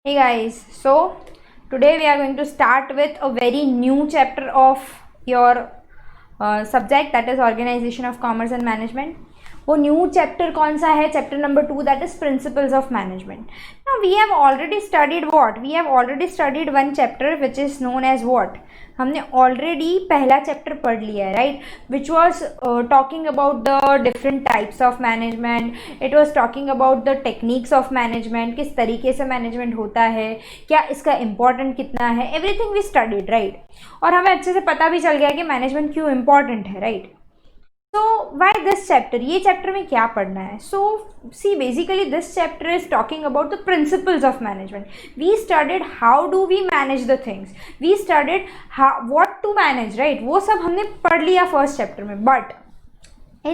Hey guys, so today we are going to start with a very new chapter of your subject, that is Organization of Commerce and Management. वो new chapter कौन सा है? Chapter number 2, that is principles of management. Now we have already studied what? We have already studied one chapter which is known as what? हमने already पहला chapter पढ़ लिया है, right, which was talking about the different types of management. It was talking about the techniques of management, किस तरीके से management होता है, क्या इसका इम्पॉर्टेंट कितना है, एवरीथिंग वी स्टडीड, राइट. और हमें अच्छे से पता भी चल गया कि मैनेजमेंट क्यों इम्पॉर्टेंट है, right. So why this chapter? ये चैप्टर में क्या पढ़ना है? So see, basically this chapter is talking about the principles of management. We studied how do we manage the things. We studied what to manage, right? वो सब हमने पढ़ लिया फर्स्ट चैप्टर में. But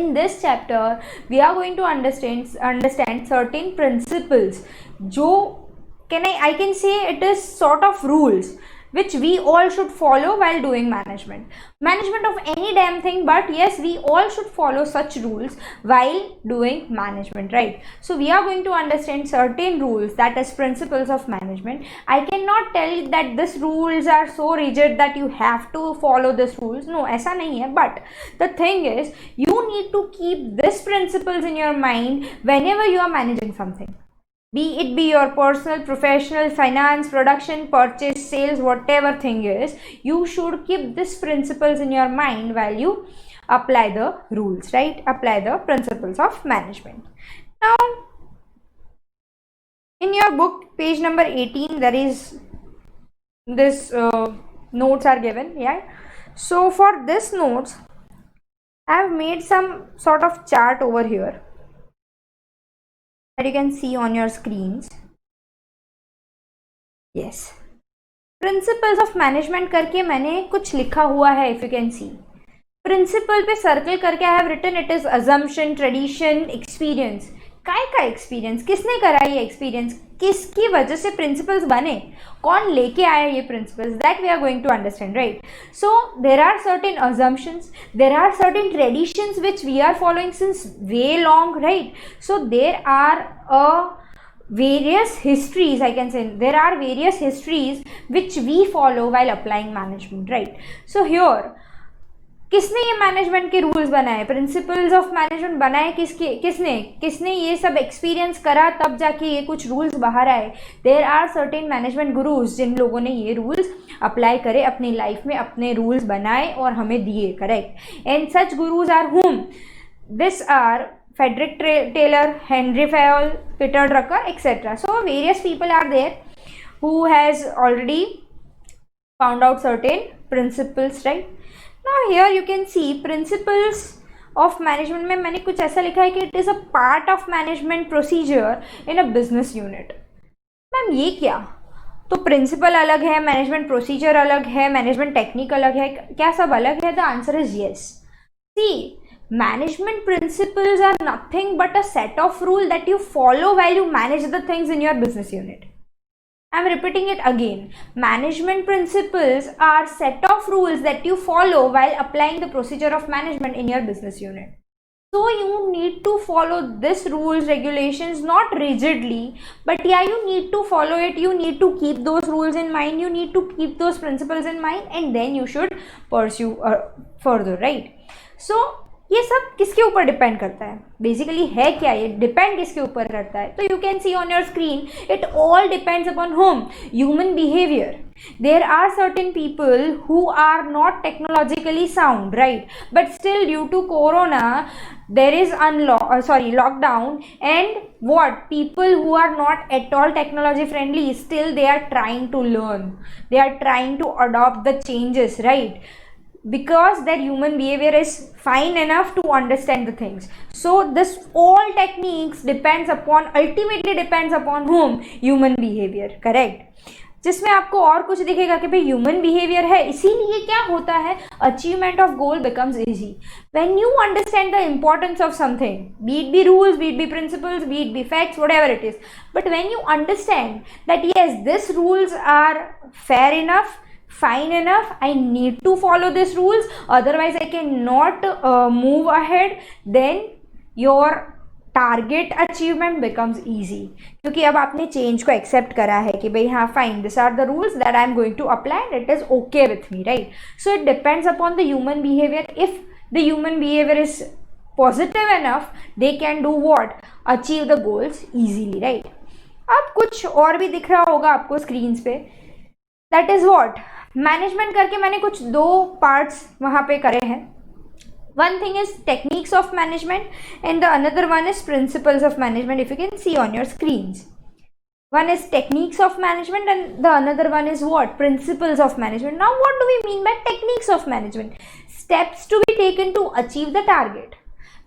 in this chapter we are going to understand certain principles. जो I can say it is sort of rules which we all should follow while doing management of any damn thing, but yes, we all should follow such rules while doing management, right? So we are going to understand certain rules, that is principles of management. I cannot tell that these rules are so rigid that you have to follow these rules. No, ऐसा नहीं है. But the thing is, you need to keep these principles in your mind whenever you are managing something. Be your personal, professional, finance, production, purchase, sales, whatever thing is, you should keep these principles in your mind while you apply the rules, right? Apply the principles of management. Now, in your book, page number 18, there is this notes are given, yeah. So for this notes, I have made some sort of chart over here that you can see on your screens. Yes, principles of management करके मैंने कुछ लिखा हुआ है. if you can see, principle पे circle करके I have written it is assumption, tradition, experience. काय का एक्सपीरियंस? किसने करा ये एक्सपीरियंस? किसकी वजह से प्रिंसिपल्स बने? कौन लेके आया ये principles? That we are going to understand, right. So there are certain assumptions, there are certain traditions which we are following since way long, right. So there are various histories, I can say there are various histories which we follow while applying management, right. So here, किसने ये management के rules बनाए? Principles of management बनाए किसने ये सब experience करा, तब जाके ये कुछ रूल्स बाहर आए. There are certain management gurus जिन लोगों ने ये रूल्स अप्लाई करे अपनी लाइफ में, अपने रूल्स बनाए और हमें दिए, correct. And such gurus are whom? This are Frederick Taylor, Henry Fayol, Peter Drucker, etc. So various people are there who has already found out certain principles, right. Now here you can see principles of management में मैंने कुछ ऐसा लिखा है कि it is a part of management procedure in a business unit. Ma'am ये क्या? तो प्रिंसिपल अलग है, मैनेजमेंट प्रोसीजर अलग है, मैनेजमेंट टेक्निक अलग है, क्या सब अलग है? The answer is yes. See, management principles are nothing but a set of rules that you follow while you manage the things in your business unit. I'm repeating it again. Management principles are set of rules that you follow while applying the procedure of management in your business unit. So you need to follow this rules, regulations, not rigidly, but yeah, you need to follow it. You need to keep those rules in mind. You need to keep those principles in mind, and then you should pursue further, right? So ये सब किसके ऊपर depend करता है? Basically है क्या ये? Depend किसके ऊपर करता है? तो you can see on your screen, it all depends upon whom? Human behaviour. There are certain people who are not technologically sound, right, but still due to corona there is lockdown, and what, people who are not at all technology friendly, still they are trying to learn, they are trying to adopt the changes, right, because their human behavior is fine enough to understand the things. So this all techniques ultimately depends upon whom? Human behavior, correct. जिसमें आपको और कुछ दिखेगा कि भाई human behaviour है, इसीलिए क्या होता है, achievement of goal becomes easy when you understand the importance of something, be it be rules, be it be principles, be it be facts, whatever it is. But when you understand that yes, this rules are fair enough, fine enough, I need to follow these rules, otherwise I cannot move ahead, then your target achievement becomes easy, क्योंकि अब आपने change को accept करा है कि भाई हाँ fine, this are the rules that I am going to apply and it is okay with me, right. So it depends upon the human behaviour. If the human behaviour is positive enough, they can do what, achieve the goals easily, right. अब कुछ और भी दिख रहा होगा आपको screen पे, that is what management करके मैंने कुछ दो पार्ट्स वहाँ पे करे हैं. One thing is techniques of management and the another one is principles of management, if you can see on your screens. One is techniques of management and the another one is what? Principles of management. Now what do we mean by techniques of management? Steps to be taken to achieve the target.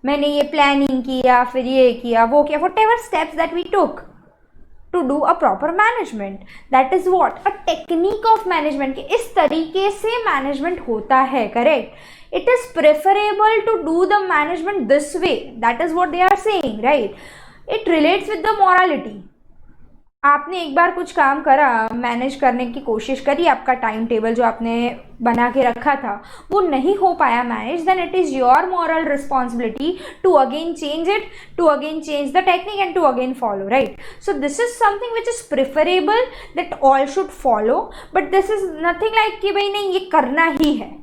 मैंने ये planning किया, फिर ये किया, वो किया, whatever steps that we took to do a proper management. That is what? A technique of management. कि इस तरीके से management होता है, correct? It is preferable to do the management this way. That is what they are saying, right? It relates with the morality. आपने एक बार कुछ काम करा, मैनेज करने की कोशिश करी, आपका टाइम टेबल जो आपने बना के रखा था वो नहीं हो पाया manage, then it is your moral responsibility to again change it, to again change the technique and to again follow, right. So this is something which is preferable that all should follow, but this is nothing like कि भाई नहीं ये करना ही है.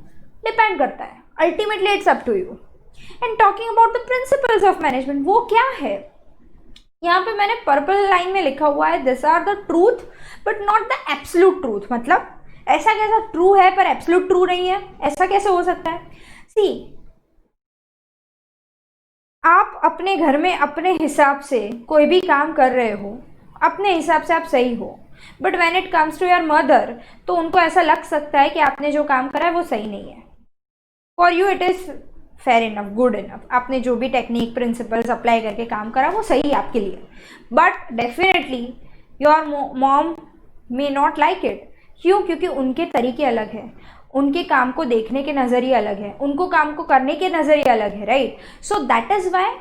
Depend करता है, ultimately it's up to you. And talking about the principles of management, वो क्या है? यहाँ पे मैंने पर्पल लाइन में लिखा हुआ है, this are the truth but not the absolute truth. मतलब ऐसा कैसा ट्रू है पर एब्सोल्यूट ट्रू नहीं है, ऐसा कैसे हो सकता है? सी, आप अपने घर में अपने हिसाब से कोई भी काम कर रहे हो, अपने हिसाब से आप सही हो, but when it comes to your mother तो उनको ऐसा लग सकता है कि आपने जो काम करा है वो सही नहीं है. For you it is fair enough, good enough, आपने जो भी टेक्निक प्रिंसिपल्स अप्लाई करके काम करा वो सही है आपके लिए, but definitely your mom may not like it. क्यों? क्योंकि उनके तरीके अलग हैं, उनके काम को देखने के नज़रिए अलग है, उनको काम को करने के नज़रिए अलग है, right. So that is why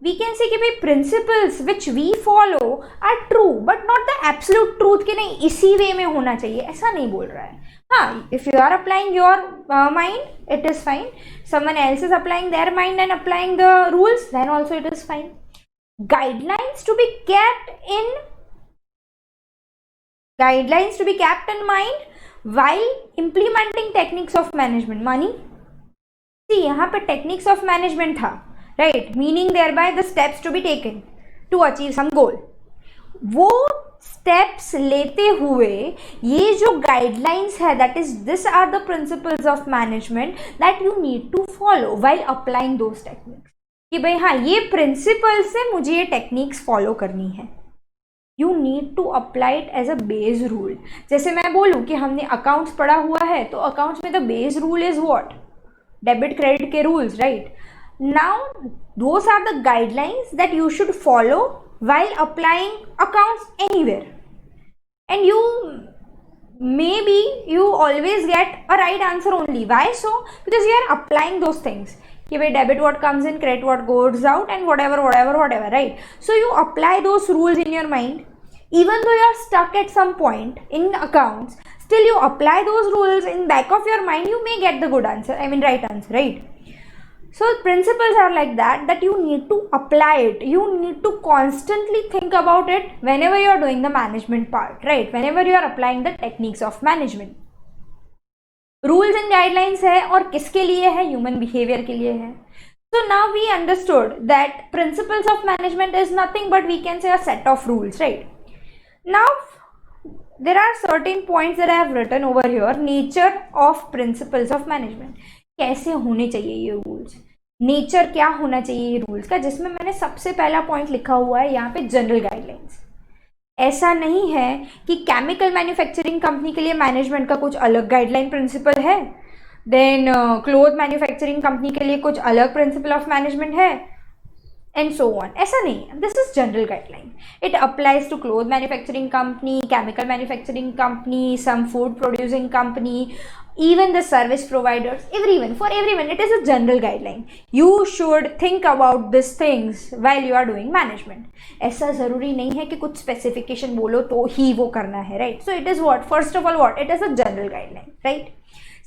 we can say कि भाई principles which we follow are true but not the absolute truth, कि नहीं इसी वे में होना चाहिए, ऐसा नहीं बोल रहा है. हाँ, if you are applying your mind, it is fine. Someone else is applying their mind and applying the rules, then also it is fine. Guidelines to be kept in mind while implementing techniques of management. मानी, see यहाँ पे techniques of management था, right? Meaning thereby the steps to be taken to achieve some goal. वो steps लेते हुए ये जो guidelines है, that is this are the principles of management that you need to follow while applying those techniques. कि भाई हाँ ये प्रिंसिपल्स से मुझे ये टेक्निक्स फॉलो करनी है. You need to apply it as a base rule. जैसे मैं बोलूँ कि हमने अकाउंट्स पढ़ा हुआ है, तो अकाउंट्स में the base rule is what? Debit credit के rules, right. Now those are the guidelines that you should follow while applying accounts anywhere, and you always get a right answer only. Why so? Because you are applying those things. कि भाई debit what comes in, credit what goes out, and whatever, right? So you apply those rules in your mind, even though you are stuck at some point in accounts, still you apply those rules in back of your mind, you may get the good answer, I mean right answer, right? So principles are like that you need to apply it. You need to constantly think about it whenever you are doing the management part, right? Whenever you are applying the techniques of management. Rules and guidelines है और किसके लिए है? Human behavior के लिए है. So now we understood that principles of management is nothing but we can say a set of rules, right? Now there are certain points that I have written over here. Nature of principles of management. कैसे होने चाहिए ये rules, nature क्या होना चाहिए ये rules का, जिसमें मैंने सबसे पहला पॉइंट लिखा हुआ है यहाँ पे जनरल गाइडलाइंस. ऐसा नहीं है कि केमिकल मैन्युफैक्चरिंग कंपनी के लिए मैनेजमेंट का कुछ अलग गाइडलाइन प्रिंसिपल है, देन क्लोथ मैन्युफैक्चरिंग कंपनी के लिए कुछ अलग प्रिंसिपल ऑफ मैनेजमेंट है, एंड सो ऑन. ऐसा नहीं है. This is general guideline. It applies to cloth manufacturing company, chemical manufacturing company, some food producing company, even the service providers, for everyone it is a general guideline. You should think about these things while you are doing management. ऐसा ज़रूरी नहीं है कि कुछ specification बोलो तो ही वो करना है, right? So it is what? First of all what? It is a general guideline, right?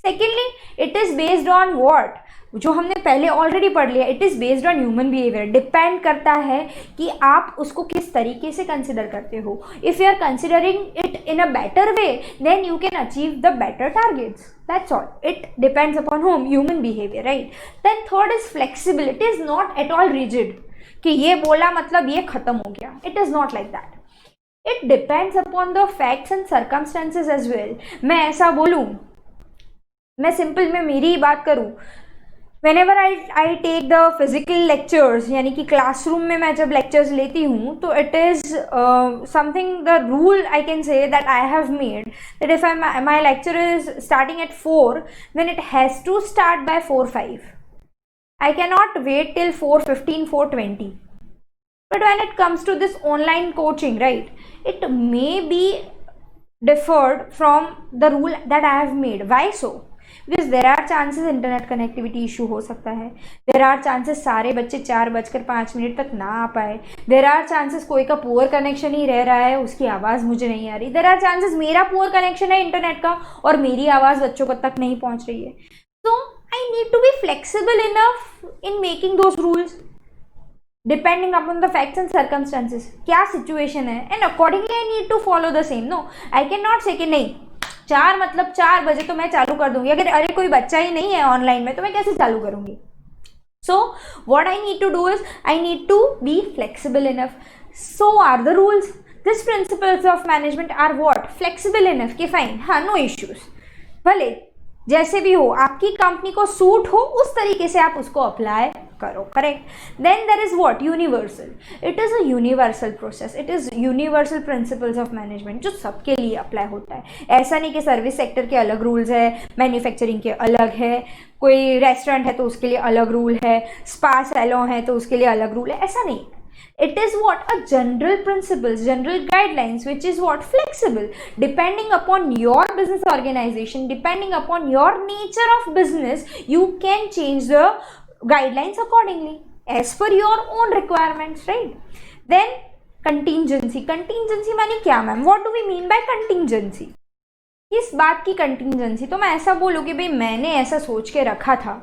Secondly, it is based on what? जो हमने पहले ऑलरेडी पढ़ लिया, it is based on human behaviour. Depend करता है कि आप उसको किस तरीके से कंसिडर करते हो। If you are considering it in a better way, then you can achieve the better targets. That's all. It depends upon whom? Human behavior, right? Then third is flexible. It is not at all rigid कि ये बोला मतलब ये खत्म हो गया. It is not like that. It depends upon the facts and circumstances as well. मैं ऐसा बोलूँ, मैं सिंपल में मेरी ही बात करूँ, whenever I take the physical lectures, यानी कि क्लासरूम में मैं जब lectures लेती हूँ, तो it is something, the rule I can say that I have made, that if my lecture is starting at 4, then it has to start by 4:05. I cannot wait till 4:15, 4:20. But when it comes to this online coaching, right, it may be differed from the rule that I have made. Why so? Because there are chances internet connectivity issue हो सकता है, देर are chances सारे बच्चे 4:05 तक ना आ पाए, देर are chances कोई का पुअर कनेक्शन ही रह रहा है, उसकी आवाज़ मुझे नहीं आ रही, देर आर चांसेस मेरा पुअर कनेक्शन है इंटरनेट का और मेरी आवाज़ बच्चों को तक नहीं पहुंच रही है. So I need to be flexible enough in making those rules depending upon the facts and circumstances. क्या सिचुएशन है and accordingly I need to follow the same. No, I can not say कि नहीं 4 मतलब 4 बजे तो मैं चालू कर दूंगी, अगर अरे कोई बच्चा ही नहीं है ऑनलाइन में तो मैं कैसे चालू करूंगी. So what I need to do is I need to be flexible enough. So are the rules. This principles of management are what? Flexible enough कि फाइन, हाँ, नो इश्यूज, भले जैसे भी हो, आपकी कंपनी को सूट हो उस तरीके से आप उसको अप्लाई करो. Correct. Then there is what? Universal. It is a universal process. It is universal principles of management जो सबके लिए अप्लाई होता है. ऐसा नहीं कि सर्विस सेक्टर के अलग रूल्स है, मैन्युफैक्चरिंग के अलग है, कोई रेस्टोरेंट है तो उसके लिए अलग रूल है, स्पा सैलून है तो उसके लिए अलग रूल है, ऐसा नहीं. It is what? A general principles, general guidelines, which is what? Flexible. Depending upon your business organization, depending upon your nature of business, you can change the guidelines accordingly as per your own requirements, right? Then contingency. Contingency मानी क्या ma'am? What do we mean by contingency? किस बात की contingency? तो मैं ऐसा बोलूँ कि भाई मैंने ऐसा सोच के रखा था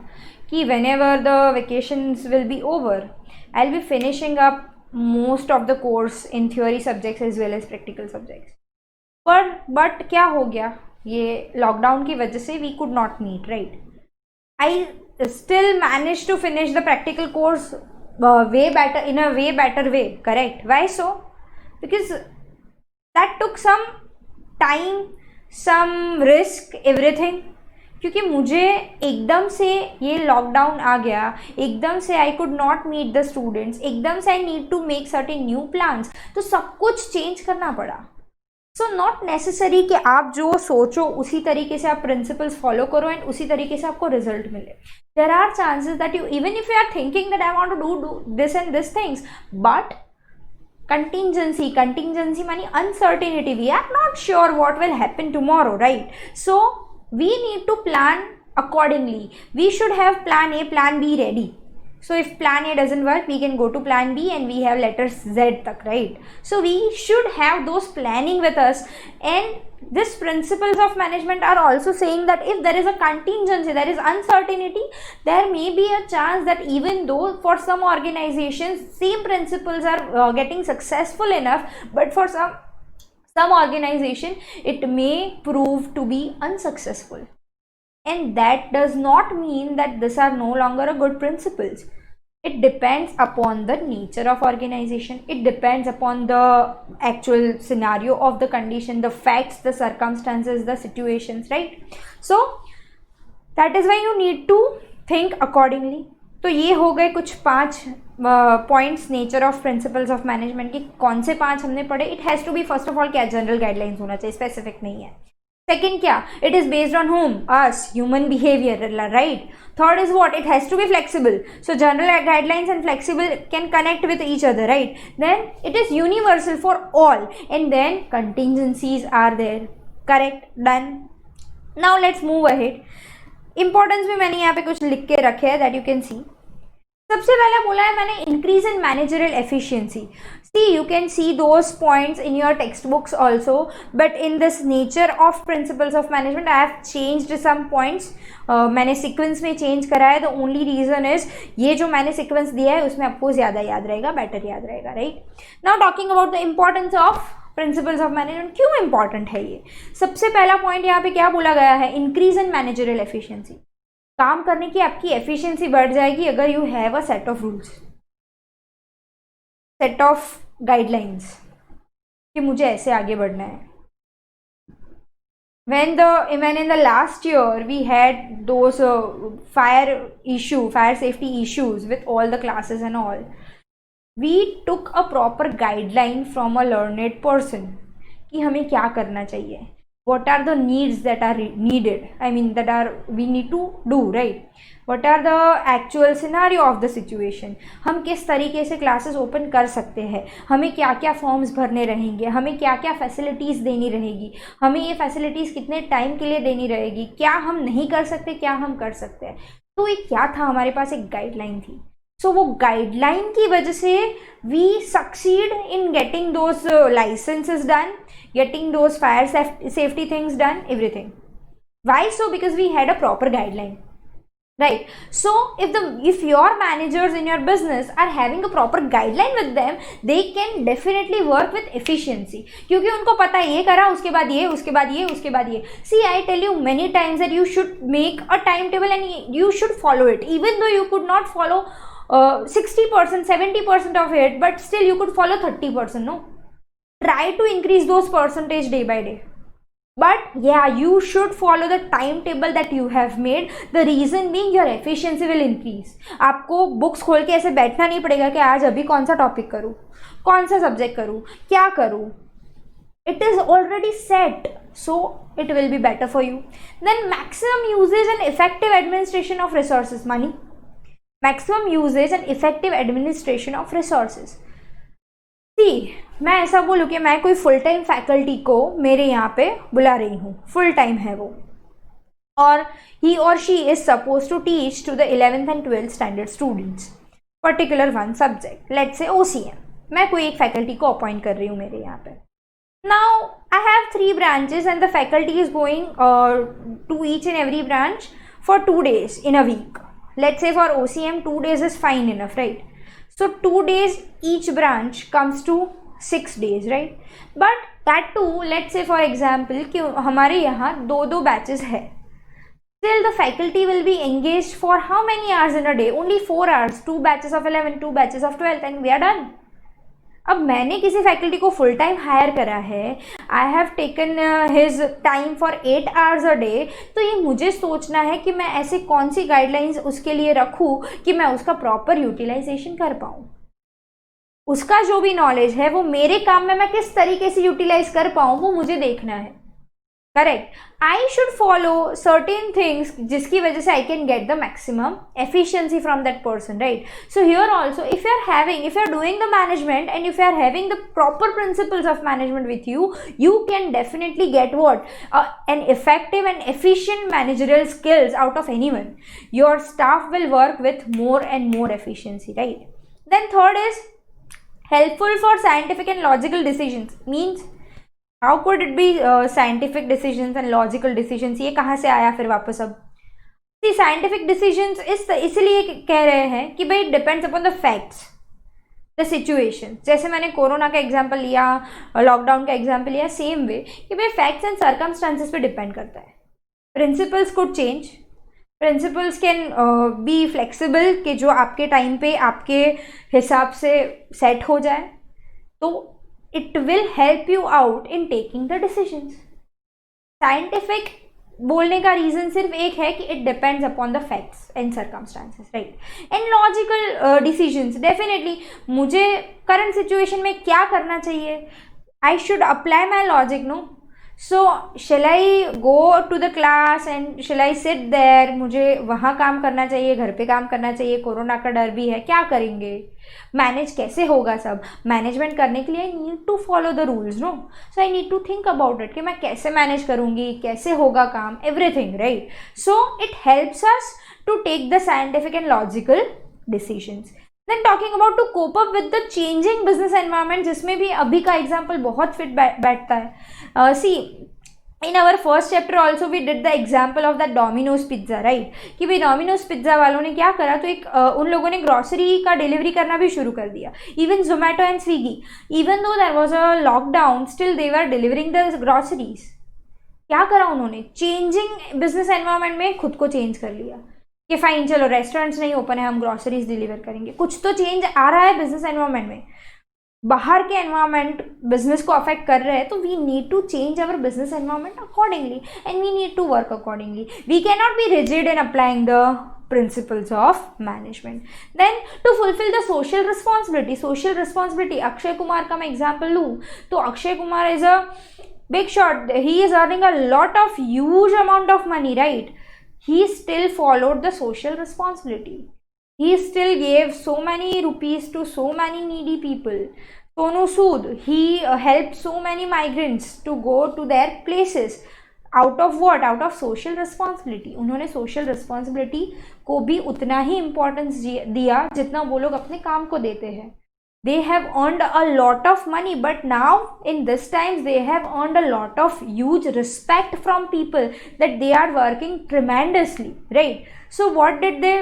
कि whenever the vacations will be over, I'll be finishing up most of the course in theory subjects as well as practical subjects. But क्या हो गया? ये लॉकडाउन की वजह से we could not meet, right? I still managed to finish the practical course way better, in a way better way, correct? Why so? Because that took some time, some risk, everything. क्योंकि मुझे एकदम से ये lockdown आ गया, एकदम से I could not meet the students, एकदम से I need to make certain new plans, तो सब कुछ चेंज करना पड़ा. सो नॉट नेसेसरी कि आप जो सोचो उसी तरीके से आप प्रिंसिपल्स फॉलो करो एंड उसी तरीके से आपको रिजल्ट मिले. There are chances that you, even if you are thinking that I want to do this and this things, but contingency मानी uncertainty. We are not sure what will happen tomorrow, right? So we need to plan accordingly. We should have plan A, plan B ready. So if plan A doesn't work, we can go to plan B and we have letters Z tak, right? So we should have those planning with us. And this principles of management are also saying that if there is a contingency, there is uncertainty, there may be a chance that even though for some organizations same principles are getting successful enough, but for some organization it may prove to be unsuccessful, and that does not mean that these are no longer a good principles. It depends upon the nature of organization, it depends upon the actual scenario of the condition, the facts, the circumstances, the situations, right? So that is why you need to think accordingly. तो ये हो गए कुछ 5 points nature of principles of management के. कौन से 5 हमने पढ़े? It has to be first of all क्या? जनरल गाइडलाइंस होना चाहिए, स्पेसिफिक नहीं है. सेकेंड क्या? It is based on whom? Us, human behaviour, right. Third is what? It has to be flexible. So general guidelines and flexible can connect with each other, right. Then it is universal for all, and then contingencies are there. Correct, done. Now let's move ahead. Importance भी मैंने यहाँ पे कुछ लिख के रखे हैं that you can सी. सबसे पहले बोला है मैंने increase in managerial efficiency. See, you can see those points in your textbooks also, but in this nature of principles of management I have changed some points. मैंने सीक्वेंस में change करा है. The only reason is ये जो मैंने sequence दिया है उसमें आपको ज़्यादा याद रहेगा, बेटर याद रहेगा, right. Now talking about the importance of principles of management. क्यों इंपॉर्टेंट है ये? सबसे पहला पॉइंट यहाँ पे क्या बोला गया है? Increase in managerial efficiency. काम करने की आपकी एफिशिएंसी बढ़ जाएगी अगर you have a set of rules, set of guidelines कि मुझे ऐसे आगे बढ़ना है. when in the last year we had those fire safety issues with all the classes and all, we took a proper guideline from a learned person कि हमें क्या करना चाहिए, what are the needs that are needed, I mean that are we need to do, right? what are the actual scenario of the situation, हम किस तरीके से classes open कर सकते हैं, हमें क्या क्या फॉर्म्स भरने रहेंगे, हमें क्या क्या फैसिलिटीज़ देनी रहेगी, हमें ये फैसिलिटीज़ कितने टाइम के लिए देनी रहेगी, क्या हम नहीं कर सकते, क्या हम कर सकते हैं. तो ये क्या था? हमारे पास एक गाइडलाइन थी. सो वो गाइडलाइन की वजह से we succeed in getting those licences done, getting those fire safety things done, everything. Why so? Because we had a proper guideline, right? So if your managers in your business are having a proper guideline with them, they can definitely work with efficiency, क्योंकि उनको पता है ये करा उसके बाद ये, उसके बाद ये, उसके बाद ये. See, I tell you many times that you should make a timetable and you should follow it, even though you could not follow 60%, 70% of it, but still you could follow 30%, no? Try to increase those percentage day by day, but yeah, you should follow the timetable that you have made. The reason being your efficiency will increase. आपको books खोल के ऐसे बैठना नहीं पड़ेगा कि आज अभी कौन सा टॉपिक करूँ, कौन सा सब्जेक्ट करूँ, क्या करूँ. It is already set, so it will be better for you. Then maximum usage and effective administration of resources. Money, maximum usage and effective administration of resources. मैं ऐसा बोलूँ कि मैं कोई फुल टाइम फैकल्टी को मेरे यहाँ पे बुला रही हूँ, फुल टाइम है वो, और ही और she is suppose to teach to the 11th and 12th standard students particular one subject, let's say OCM. मैं कोई एक फैकल्टी को अपॉइंट कर रही हूँ मेरे यहाँ पे. Now I have 3 branches and the faculty is going to each and every branch for 2 days in a week. Let's say for OCM 2 days is fine enough, right? So 2 days each branch comes to 6 days, right? But that too, let's say for example कि हमारे यहाँ 2 batches है. Still the faculty will be engaged for how many hours in a day? Only 4 hours. 2 batches of 11, 2 batches of 12, and we are done. अब मैंने किसी faculty को full time hire करा है, I have taken his time for 8 hours a day, तो ये मुझे सोचना है कि मैं ऐसे कौन सी गाइडलाइंस उसके लिए रखूँ कि मैं उसका प्रॉपर यूटिलाइजेशन कर पाऊँ. उसका जो भी नॉलेज है वो मेरे काम में मैं किस तरीके से यूटिलाइज कर पाऊँ वो मुझे देखना है, correct. I should follow certain things जिसकी वजह से I can get the maximum efficiency from that person, right. So here also if you are doing the management and if you are having the proper principles of management with you can definitely get what an effective and efficient managerial skills out of anyone. Your staff will work with more and more efficiency, right. Then third is helpful for scientific and logical decisions. Means how could it be scientific decisions and logical decisions? ये कहाँ से आया फिर वापस अब? See, scientific decisions इसलिए कह रहे हैं कि भाई depends upon the facts, the situation. जैसे मैंने कोरोना का एग्जाम्पल लिया, लॉकडाउन का एग्जाम्पल लिया, सेम वे कि भाई फैक्ट्स एंड सर्कमस्टांसेस पे डिपेंड करता है. Principles could change, principles can be flexible कि जो आपके टाइम पे आपके हिसाब से सेट हो जाए, तो it will help you out in taking the decisions. Scientific बोलने का रीज़न सिर्फ एक है कि it depends upon the facts and circumstances, right? And logical decisions, definitely मुझे current situation में क्या करना चाहिए, I should apply my logic, no? So shall I go to the class and shall I sit there? मुझे वहाँ काम करना चाहिए, घर पे काम करना चाहिए, कोरोना का डर भी है, क्या करेंगे, मैनेज कैसे होगा सब. मैनेजमेंट करने के लिए I need to follow the rules, no. So I need to think about it कि मैं कैसे मैनेज करूँगी, कैसे होगा काम, everything, right. So it helps us to take the scientific and logical decisions. Then talking about to cope up with the changing business environment, जिसमें भी अभी का एग्जाम्पल बहुत फिट बैठता है. See in our first chapter also we did the example of the Domino's pizza, right, कि भाई Domino's pizza वालों ने क्या करा, तो एक उन लोगों ने ग्रॉसरी का डिलीवरी करना भी शुरू कर दिया. Even Zomato and Swiggy, even though there was a lockdown, still they were delivering the groceries. क्या करा उन्होंने, चेंजिंग बिजनेस एनवायरनमेंट में खुद को चेंज कर लिया कि फाइन चलो रेस्टोरेंट्स नहीं ओपन है, हम ग्रॉसरीज डिलीवर करेंगे. कुछ तो चेंज आ रहा है बिजनेस एनवायरनमेंट में, बाहर के एनवायरनमेंट बिजनेस को अफेक्ट कर रहे हैं, तो we need to change our business environment accordingly and we need to work accordingly. We can not be rigid in applying the principles of management. Then to fulfill the social responsibility, Akshay Kumar का मैं example लूँ तो Akshay Kumar is a big shot, he is earning a lot of huge amount of money, right? He still followed the social responsibility. He still gave so many rupees to so many needy people. Sonu Sood, he helped so many migrants to go to their places. Out of what, out of social responsibility. उन्होंने social responsibility को भी उतना ही importance दिया जितना वो लोग अपने काम को देते हैं. They have earned a lot of money, but now in this times they have earned a lot of huge respect from people that they are working tremendously, right. So what did they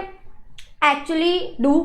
actually do,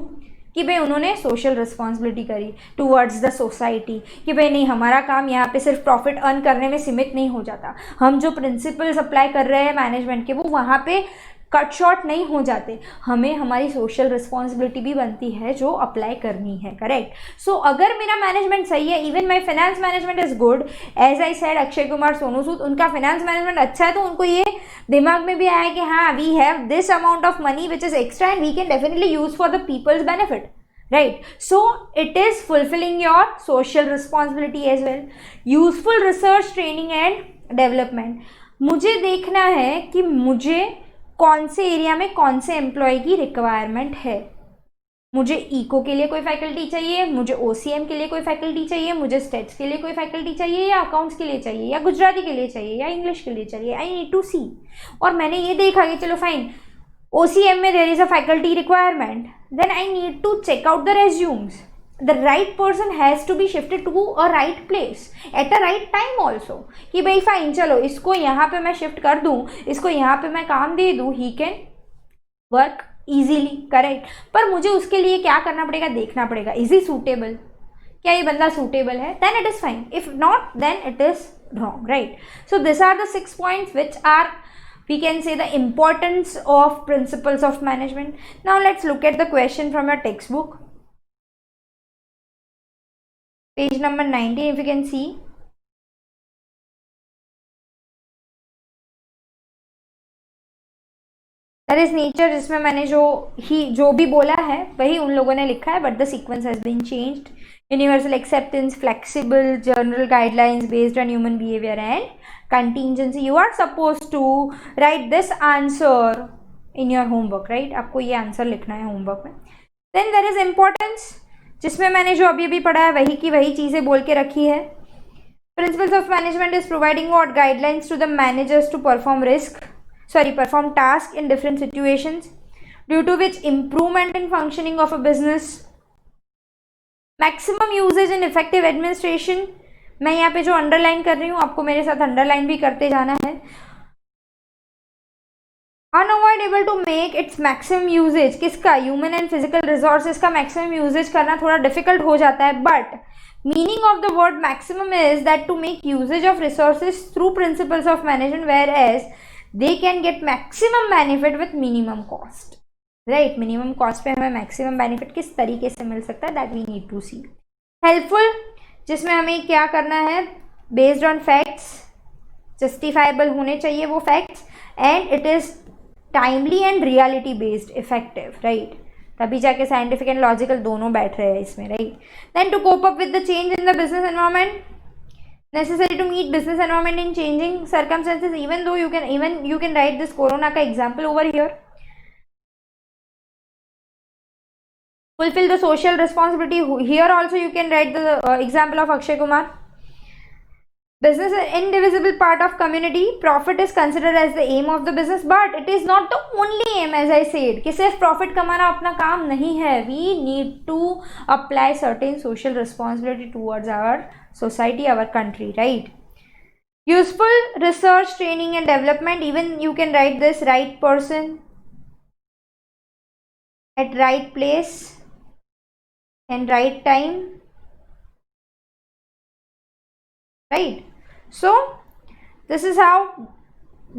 कि भाई उन्होंने social responsibility करी towards the society, कि भाई नहीं, हमारा काम यहाँ पे सिर्फ प्रॉफिट अर्न करने में सीमित नहीं हो जाता, हम जो प्रिंसिपल्स अप्लाई कर रहे हैं मैनेजमेंट के वो वहाँ पे कट शॉर्ट नहीं हो जाते, हमें हमारी सोशल रिस्पॉन्सिबिलिटी भी बनती है जो अप्लाई करनी है, करेक्ट. सो अगर मेरा मैनेजमेंट सही है, even my finance management is good, as I said Akshay Kumar, Sonu Sood, उनका फाइनेंस मैनेजमेंट अच्छा है, तो उनको ये दिमाग में भी आया कि हाँ we have this amount of money which is extra and we can definitely use for the people's benefit, right? So it is fulfilling your social responsibility as well. Useful research, training and development. मुझे देखना है कि मुझे कौन से area में कौन से एम्प्लॉय की रिक्वायरमेंट है. मुझे इको के लिए कोई फैकल्टी चाहिए, मुझे ओसीएम के लिए कोई फैकल्टी चाहिए, मुझे स्टेट्स के लिए कोई फैकल्टी चाहिए, या अकाउंट्स के लिए चाहिए, या गुजराती के लिए चाहिए, या इंग्लिश के लिए चाहिए. आई नीड टू सी. और मैंने ये देखा कि चलो फाइन, OCM में there is a faculty requirement, then I need to check out the resumes. The right person has to be shifted to a right place at a right time also. कि भाई fine चलो इसको यहाँ पे मैं shift कर दूँ, इसको यहाँ पे मैं काम दे दूँ, he can work easily, correct. पर मुझे उसके लिए क्या करना पड़ेगा, देखना पड़ेगा, is he suitable, क्या ये बंदा suitable है, then it is fine. If not, then it is wrong, right? So these are the 6 points which are, we can say, the importance of principles of management. Now let's look at the question from your textbook, page number 19. If you can see, that is nature, जिसमें मैंने जो भी बोला है वही उन लोगों ने लिखा है, but the sequence has been changed. Universal acceptance, flexible general guidelines based on human behavior and contingency. You are supposed to write this answer in your homework, right? आपको ये आंसर लिखना है होमवर्क में. Then there is importance, जिसमें मैंने जो अभी अभी पढ़ा है वही की वही चीज़ें बोल के रखी है. Principles of management is providing what guidelines to the managers to perform tasks in different situations, due to which improvement in functioning of a business, maximum usage and effective administration. मैं यहाँ पे जो अंडरलाइन कर रही हूँ आपको मेरे साथ अंडरलाइन भी करते जाना है. Unavoidable to make its maximum usages, किसका, ह्यूमन एंड फिजिकल रिसोर्सेज का मैक्सिमम यूजेज करना थोड़ा डिफिकल्ट हो जाता है, but meaning of the word maximum is that to make usages of resources through principles of management, whereas they can get maximum benefit with minimum cost, right. Minimum cost पे हमें maximum benefit किस तरीके से मिल सकता है, that we need to see. Helpful, जिसमें हमें क्या करना है, बेस्ड ऑन फैक्ट्स, जस्टिफाइबल होने चाहिए वो facts, and it is timely and reality based, effective, right. तभी जाके साइंटिफिक एंड लॉजिकल दोनों बैठ रहे हैं इसमें, right. Then to cope up with the change in the business environment, necessary to meet business environment in changing circumstances, even though you can write this corona का example over here. Fulfill the social responsibility, here also you can write the example of Akshay Kumar. Business is an indivisible part of community. Profit is considered as the aim of the business, but it is not the only aim, as I said कि सिर्फ profit कमाना अपना काम नहीं है. We need to apply certain social responsibility towards our society, our country, right? Useful research, training and development. Even you can write this: right person at right place and right time, right? So this is how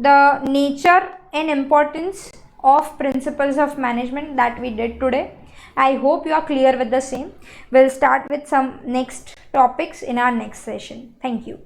the nature and importance of principles of management that we did today. I hope you are clear with the same. We'll start with some next topics in our next session. Thank you.